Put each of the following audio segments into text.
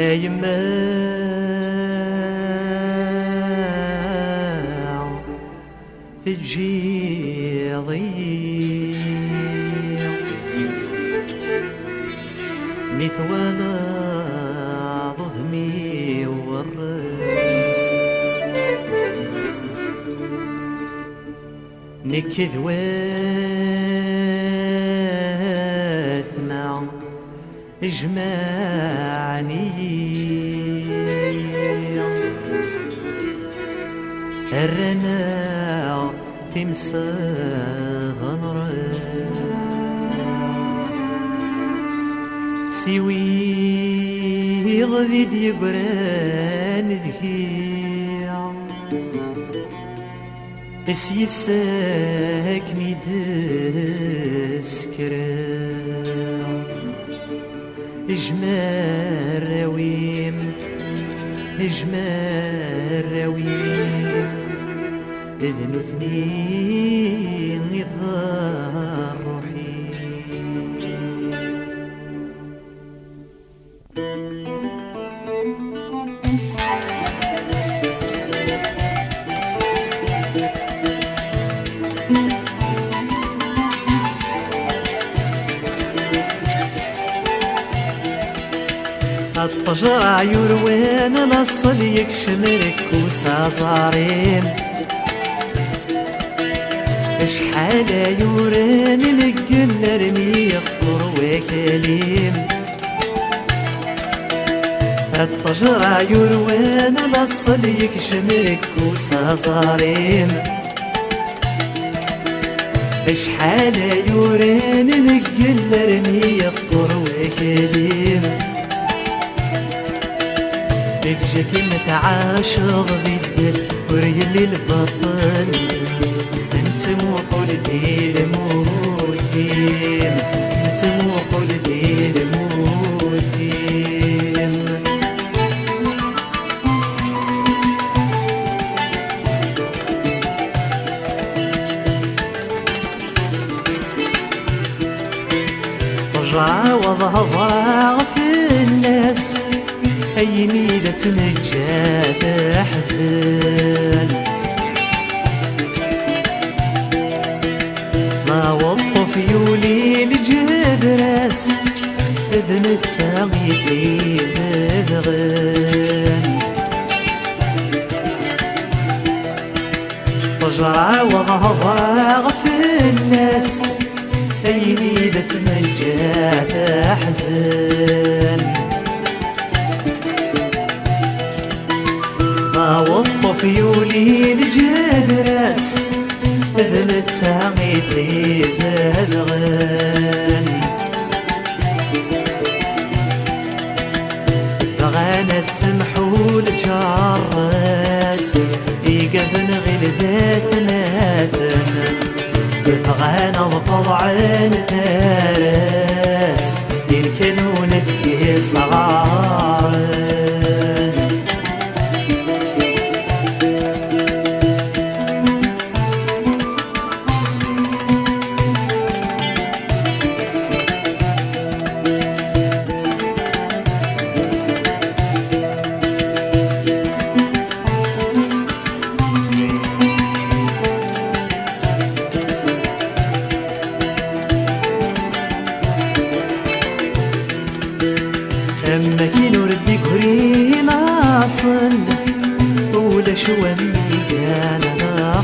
يما تجي ضيع مثوانا ضهمي نكذ واثنا اجمعني الرنا في مسغنر سوي غذيد يقران ذكيع يساكني دسكرا اجمال رويم اجمال رويم اذن اثنين نظار روحي الطجاع يروين الأصل يكشمرك وسازارين اشحال يورين لقل رمي يخطر وكليم الطجاع يروين الأصل يكشمرك وسازارين اشحال يورين لقل رمي يخطر وكليم يكجك متعاشق بالدل وريلي البطل انت موقول ديل موتين انت موقول ديل موتين رجع وضع في الناس أي ميلة نجات أحزان ما وطف يولي لجدرس إذن التغيتي زدغان رجع وضع في الناس أي ميلة نجات أحزان وطف يولي لجدرس إذن التغيتي زدغان غانت تمحول جارس يقفن غلبات ناثن غانا وطلعن ثارس يركنون في صغار لما كيلو ردي كوري ناصل ولا شو اللي كان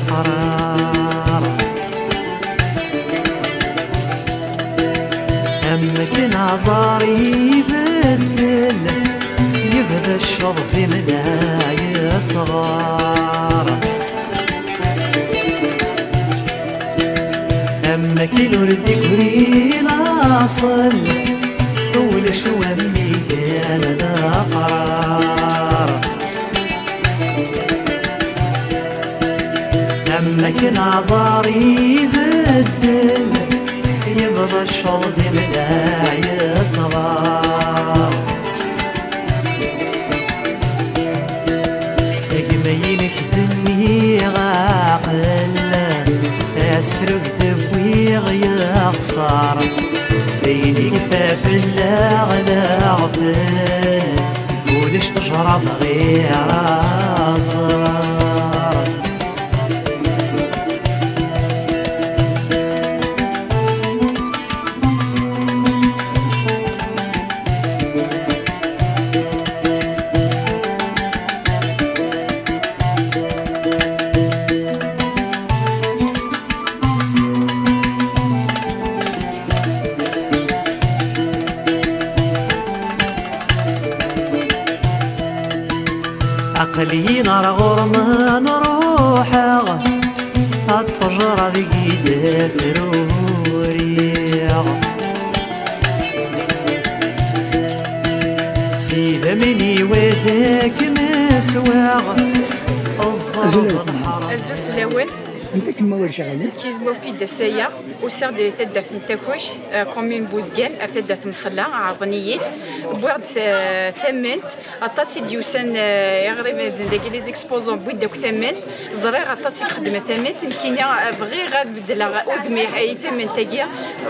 قرار لما كان عذاري يبدل يبدا الشرب ملاية صغار لما كيلو ردي كوري ناصل ولا شو اللي كان قرار لما كان عذاري يبدل يبغى الشرب ملاية صغار يجمعين خدمي غاقل اسفر كتبوي غيا خسارة بيني كفاف اللاغ لاغفل مرض غير صار. عقلي نار غرمان نروحه هتفجر بقيدة روريغ سيدة مني وذاك مسواغ الظلم الحرام. الزوج الأول انت كما اول شغله كيدمو في دسايا وسر ديال تدرت نتاكوش كومين بوزكان تدرت مصلا عرضنيين بوعد ثمنت اطاسي ديوسان يغري داك لي زيكسبوزون بويد داك ثمنت زرير اطاسي خدمه ثمنت يمكن بغي غنبدل اودمي اي ثمن تاكيا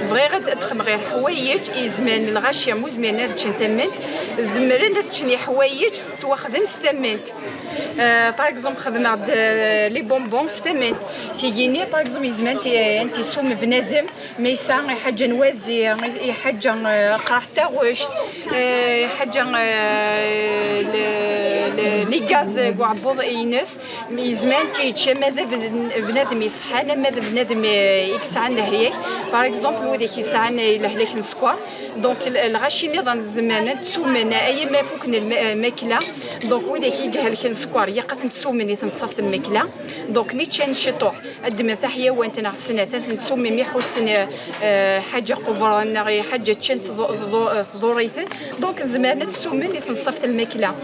بغي غتخدم غير حوايج يزمان الغاشيه مزمن هذا ثمنت زمرن هادشي حوايج تواخدم ثمنت باغ اكزومبل خدمه عند لي بونبون ثمنت تيجيني باغ اكزومبل يزمان انت سوم بنادم ما يسعى حاجه نوازي حاجه قرح تاغوش حاجه لي غاز كوعبوض اينس يزمان تيتشا ماذا بنادم يصحى ماذا بنادم يكسع نهيك باغ اكزومبل وديك يسعى لهلاك السكر دونك الغاشي نظام الزمان تسومن اي ما فوكن الماكله دونك وديك يلقى لك السكر يقات تسومني تنصفط الماكله دونك مي تشان شطوح قدم تحيه وانت نع السنه تنسومي مي حسن حاجه قفران حاجه تشان ضوريث دونك زمان تسومني تنصفط الماكله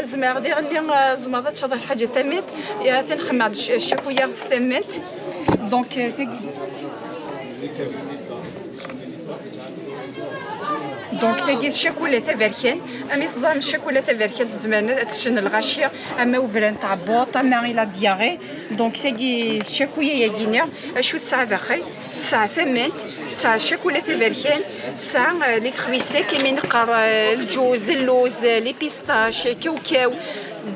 زمان غادي غني زماضات شاطر حاجه ثمت تنخمع الشكويه ستمت دونك دونك تلاقي الشاكولا تباركان امي تزعم الشاكولا تباركان زمان تشن الغاشيه اما وفران تاع بوط اما الى دياغي دونك تلاقي الشاكويه ياكينا اشو تسعه داخل تسعه ثمنت تسعه الشاكولا تباركان تسعه لي خويسه كيما نقر الجوز اللوز لي بيستاش كاوكاو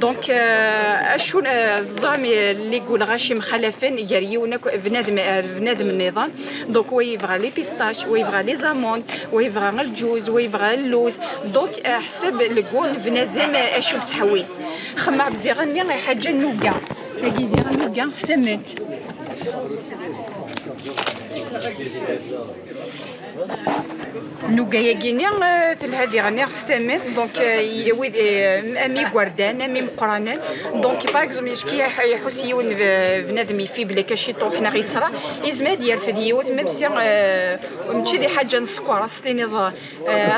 دونك اشو زعمي اللي يقول غاشي مخلفين يريونا بنادم النظام دونك هو يبغى لي بيستاش ويبغى لي زامون ويبغى الجوز ويبغى اللوز دونك حسب الكون بنادم اشو تحويس خمع بدي غني حاجه نوكا تلاقي دي نوكا استمت نوكا ياكيني في هذه غني استمت دونك ويد امي وردان امي مقرانان دونك باغ اكزومبل كي يحوسيون بنادم في بلا كاشي طوح حنا غيصرا يزماد يرفد يوت ميمسي ماشي دي حاجه نسكر ستيني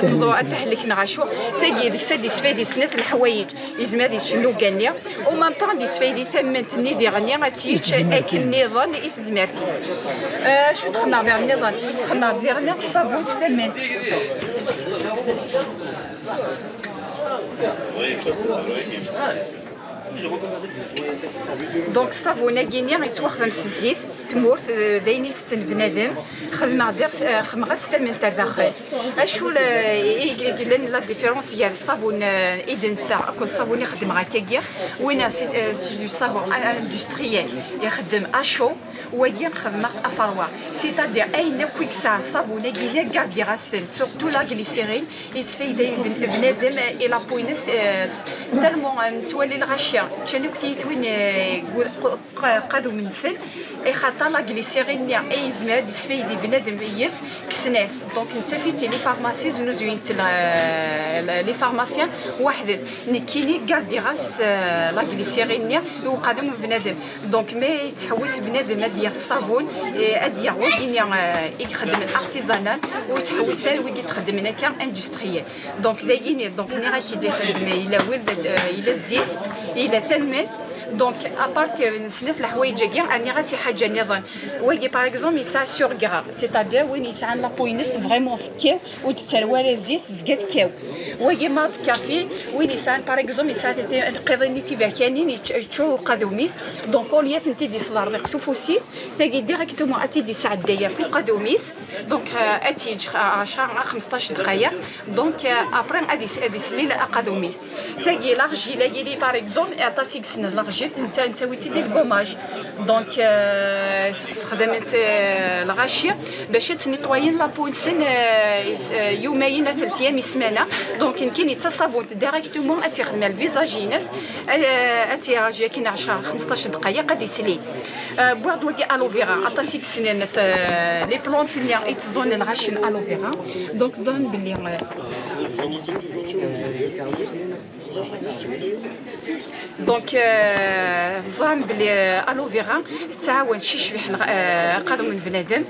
تضو تهلك نغاشو تاقي ديك سادي سفادي سنات الحوايج يزماد يشنو كانيا ومام طون دي سفادي ثمنت ني دي غني غاتيش اكل نظام اثزمارتيس شو تخمع بها النظام خمع دي غني الصابون ستمنت دونك الصابونه كينيا يتواخدم الزيت تمورت دايني ستن بنادم خدم غير خدم غير سته من داخل اشو لا ديفيرونس ديال الصابون ايدن تاع كل صابون يخدم غير كاكيا وين سي دو صابون اندستريال يخدم اشو وكي نخدم افروا سيتادير اين كويك ساعه الصابونه كينيا كاردي غاستن سورتو لا غليسيرين يسفيد بنادم الى بوينس تالمون تولي الغاشيه تشانو كتيتوين قادو من سن اي خاطر لا غليسيرين اي زماد يسفيدي بنادم يس كسناس دونك انت فيتي لي فارماسي زنوزوين لي فارماسيان وحدث نكيني كاردي غاس لا غليسيرين وقادم بنادم دونك ما يتحوس بنادم ديال الصابون اديا وكينيا يخدم ارتيزانال ويتحوس ويجي تخدم هنا كان اندستريال دونك داكيني دونك ني غادي يخدم الى ولد الى الزيت الى ثمن دونك ابارتير من سنه الحوايج كاع راني غاسي حاجه نظام واقي باغ اكزومبل يسا سور غرا سيتادير وين يسا لا بوينس فريمون كاو وتتسروى زيت زكات كاو واقي ماض كافي وين يسا باغ اكزومبل يسا قيضني تيبر كانين تشو قادوميس دونك اوليات انت دي صدر ديك سوفوسيس تاقي ديريكتومون اتي دي ساعه دايا في القادوميس دونك اتي 10 15 دقيقه دونك ابري ادي سليل قادوميس تاقي لارجي لاقي لي باغ اكزومبل عطاسيك سن لارجي انت ويتي دير كوماج دونك استخدمت الغاشيه باش تنيطواين لابونسن يومين 3 ايام سمانه دونك يمكن يتصابون ديريكتومون اتخدم الفيزاجينس اتي كاين 10 15 دقيقه قد يسلي بوغ واقي الوفيرا عطاسيك سنين لي بلونت اللي يتزون الغاشين الوفيرا دونك ظن باللي دونك زعم بلي الوفيرا تعاون شي شبيح قادم من بنادم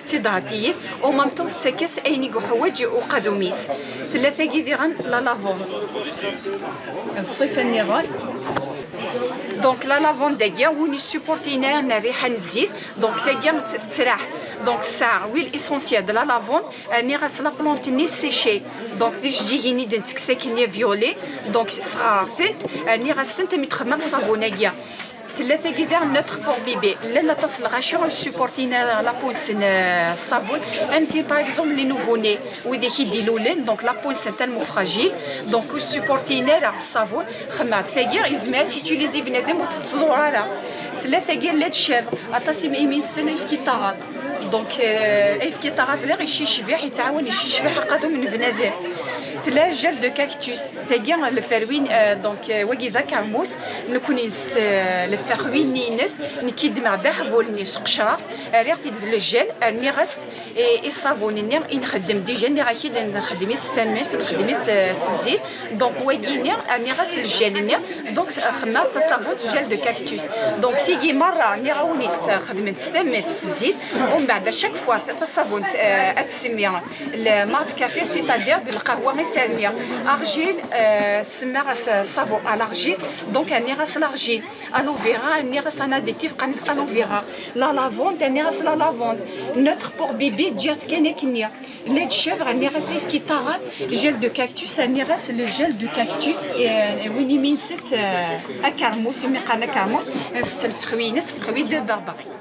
تيداتيت او مام طون تكاس ايني حوايج وقادوميس ثلاثه كيديران لا لافون الصيف النضال دونك لا لافون داكيا وني سوبورتينا ريحه الزيت دونك تاكيا تسرح دونك الساعه ويل اسونسيال دو لا لافون اني غاس لا بلونت ني سيشي دونك ديش جيني دنتك ساكنيه فيولي دونك صافنت اني غاس انت متخمر صابوناكيا ثلاثة كذا نوتر بور بيبي لا تصل غاشيو سوبورتينا لا بونسن الصابون امثل باغ اكزومبل لي نوفوني ويدي كيديلولين دونك لا بونسن تالمو فراجيل دونك سوبورتينا راه الصابون خمات ثاقير يزمات تيتيليزي بنادم وتتصدور راه ثلاثة كاع لاد الشاب عطاسي يمين سنه في طاغات دونك في طاغات لا غيشي شبيح يتعاون يشي شبيح قادو من بنادم ثلاثة جل دو كاكتوس تاقيا الفروين دونك واقي ذا كرموس نكون الفروين نينس نكيد مع دحبول نيس قشره ريح في الجل ني غست اي صابون ني نخدم ديجا ني غاكيد نخدميت ستاميت نخدميت الزيت دونك واقي ني غسل الجل ني دونك خمات صابون جل دو كاكتوس دونك تيجي مره ني غاوني خدمت ستاميت الزيت ومن بعد شاك فوا الصابون اتسمي المارد كافي سيتادير القهوه سالميه ارجيل سمع صابون على الارجيل دونك اني غاس الارجيل الوفيرا اني غاس انا ديتيف قنيس الوفيرا لا لافوند اني غاس لا لافوند نوتر بور بيبي جات كاني كنيا لاد شيفر اني غاس كي طاغات جل دو كاكتوس اني غاس لو جل دو كاكتوس ويني من ست اكرموس مي قانا كرموس ست الفخوينس فخوي دو بربري